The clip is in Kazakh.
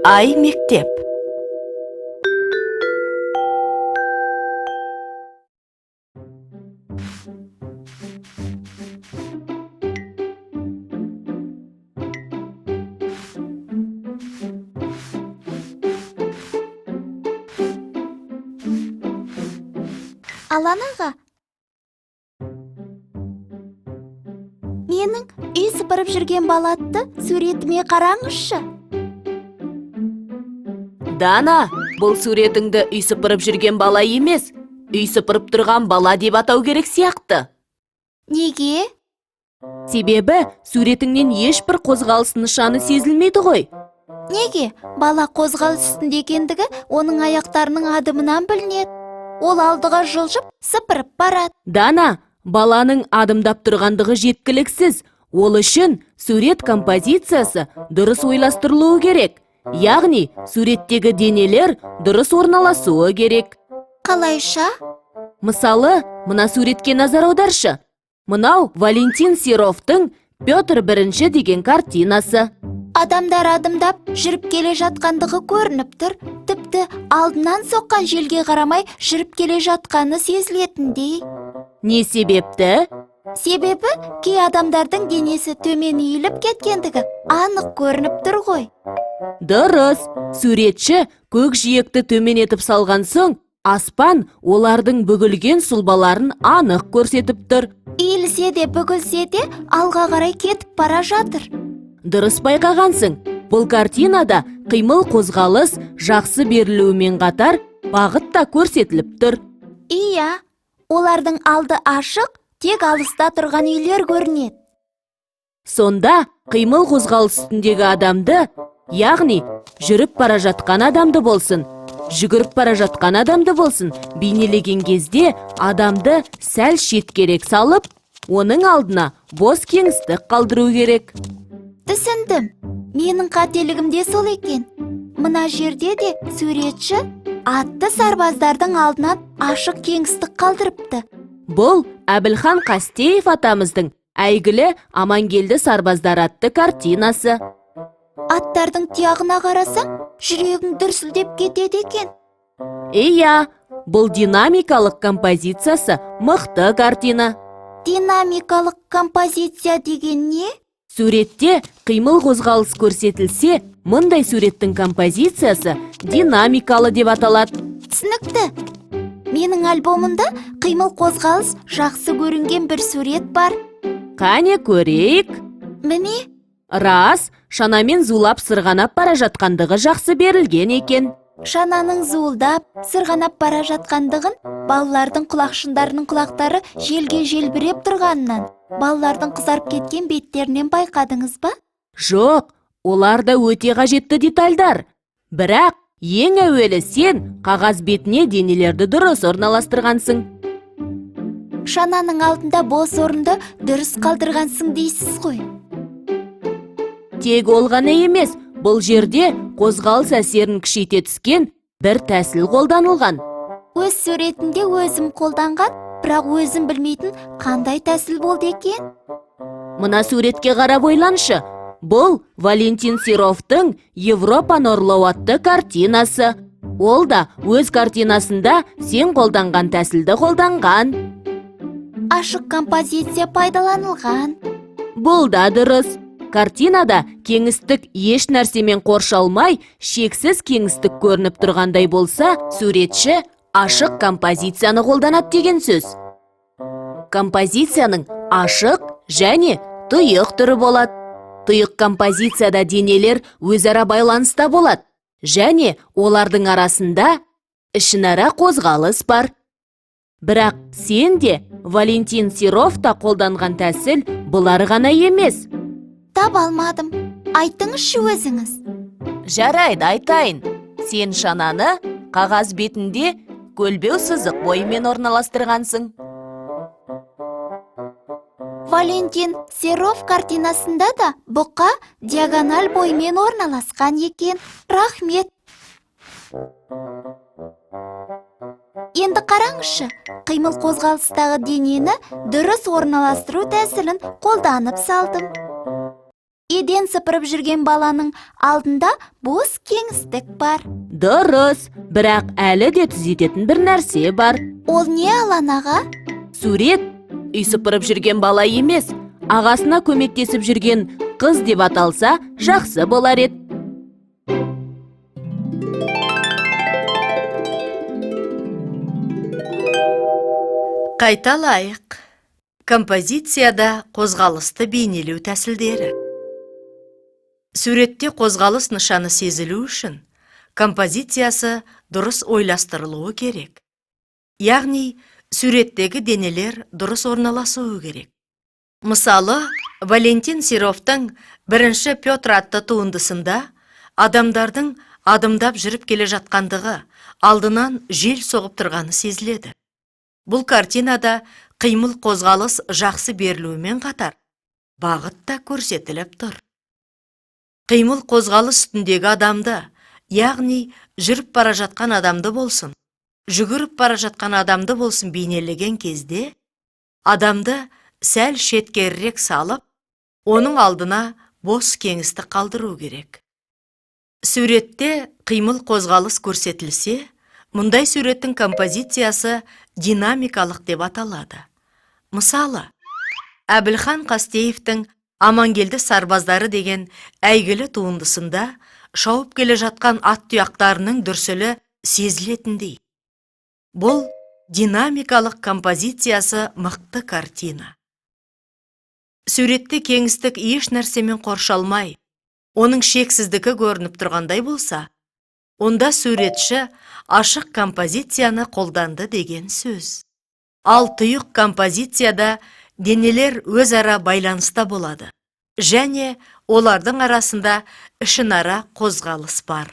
Ай мектеп. Алан аға, менің үй сыпырып жүрген бала атты суретіме қараңызшы. Дана, бұл суретіңді үй сыпырып жүрген бала емес, үй сыпырып тұрған бала деп атау керек сияқты. Неге? Себебі суретіңнен ешбір қозғалыс нышаны сезілмейді ғой. Неге? Бала қозғалыс үстінде екендігі оның аяқтарының адымынан білінеді. Ол алдыға жылжып, сыпырып барады. Дана, баланың адымдап тұрғандығы жеткіліксіз. Ол үшін сурет композициясы дұрыс ойластырылуы керек. Яғни, суреттегі денелер дұрыс орналасуы керек. Қалайша? Мысалы, мына суретке назар аударшы. Мынау Валентин Серовтың Петр I деген картинасы. Адамдар адымдап жүріп келе жатқандығы көрініп тұр. Тіпті алдынан соққан желге қарамай жүріп келе жатқаны сезілетіндей. Не себепті? Себебі кей адамдардың денесі төмен иіліп кеткендігі анық көрініп тұр ғой. Дұрыс, суретші көкжиекті төмен етіп салған соң, аспан олардың бүгілген сұлбаларын анық көрсетіп тұр. Иілсе де бүгілсе де алға қарай кетіп бара жатыр. Дұрыс байқағансың. Бұл картинада қимыл қозғалыс жақсы берілуімен қатар бағыт та көрсетіліп тұр. Иә, олардың алды ашық, тек алыста тұрған үйлер көрінеді. Сонда қимыл қозғалыс үстіндегі адамды, яғни жүріп бара жатқан адамды болсын, жүгіріп бара жатқан адамды болсын, бейнелеген кезде адамды сәл шеткерек салып, оның алдына бос кеңістік қалдыру керек. Түсіндім. Менің қателігім де сол екен. Мына жерде де суретші атты сарбаздардың алдынан ашық кеңістік қалдырыпты. Бұл Әбілхан Қастеев атамыздың әйгілі Амангелді сарбаздар атты картинасы. Аттардың тұяғына қарасаң, жүрегің дүрсілдеп кетеді екен. Иә, бұл динамикалық композициясы мықты картина. Динамикалық композиция деген не? Суретте қимыл қозғалыс көрсетілсе, мұндай суреттің композициясы динамикалы деп аталады. Түсінікті. Менің альбомымда қимыл қозғалыс жақсы көрінген бір сурет бар. Қане көрейік. Міне? Рас, шанамен зулап сырғанап бара жатқандығы жақсы берілген екен. Шананың зуылдап, сырғанап бара жатқандығын балалардың құлақшындарының құлақтары желге желбіреп тұрғанынан, балалардың қызарып кеткен беттерінен байқадыңыз ба? Жоқ, олар да өте қажетті детальдар. Бірақ ең әуелі сен қағаз бетіне денелерді дұрыс орналастырғансың. Шананың алдында бос орынды дұрыс қалдырғансың дейсіз ғой. Тек ол ғана емес, бұл жерде қозғалыс әсерін күшейте түскен бір тәсіл қолданылған. Өз суретінде өзім қолданған, бірақ өзім білмейтін қандай тәсіл болды екен? Мына суретке қарап ойланшы. Бұл Валентин Серовтың Европаны ұрлау атты картинасы. Ол да өз картинасында сен қолданған тәсілді қолданған. Ашық композиция пайдаланылған. Бұл да дұрыс. Картинада кеңістік еш нәрсемен қоршалмай, шексіз кеңістік көрініп тұрғандай болса, суретші ашық композицияны қолданады деген сөз. Композицияның ашық және тұйық түрі болады. Тұйық композицияда денелер өзара байланыста болады, және олардың арасында ішінара қозғалыс бар. Бірақ сен де Валентин Серов та қолданған тәсіл бұлар ғана емес. Таба алмадым. Айтыңызшы өзіңіз. Жарайды, айтайын. Сен шананы қағаз бетінде көлбеу сызық бойымен орналастырғансың. Валентин Серов картинасында да бұқа диагональ боймен орналасқан екен. Рахмет. Енді қараңызшы, қимыл қозғалыстағы денені дұрыс орналастыру тәсілін қолданып салдым. Еден сыпырып жүрген баланың алдында бос кеңістік бар. Дұрыс, бірақ әлі де түзететін бір нәрсе бар. Ол не, Алан аға? Сурет үй сыпырып жүрген бала емес, ағасына көмектесіп жүрген қыз деп аталса, жақсы болар еді. Қайталайық. Композицияда қозғалысты бейнелеу тәсілдері. Суретте қозғалыс нышаны сезілу үшін композициясы дұрыс ойластырылуы керек. Яғни, суреттегі денелер дұрыс орналасуы керек. Мысалы, Валентин Серовтың бірінші Петр атты туындысында адамдардың адымдап жүріп келе жатқандығы, алдынан жел соғып тұрғаны сезіледі. Бұл картинада қимыл қозғалыс жақсы берілуімен қатар, бағыт та көрсетіліп тұр. Қимыл қозғалыс үстіндегі адамды, яғни жүріп бара жатқан адамды болсын, жүгіріп бара жатқан адамды болсын бейнелеген кезде, адамды сәл шеткерірек салып, оның алдына бос кеңістік қалдыру керек. Суретте қимыл қозғалыс көрсетілсе, мұндай суреттің композициясы динамикалық деп аталады. Мысалы, Әбілхан Қастеевтің Амангелді сарбаздары деген әйгілі туындысында шауып келе жатқан ат тұяқтарының дүрсілі сезілетіндей. Бұл динамикалық композициясы мықты картина. Суретте кеңістік еш нәрсемен қоршалмай, оның шексіздігі көрініп тұрғандай болса, онда суретші ашық композицияны қолданды деген сөз. Ал тұйық композицияда денелер өзара байланыста болады, және олардың арасында ішінара қозғалыс бар.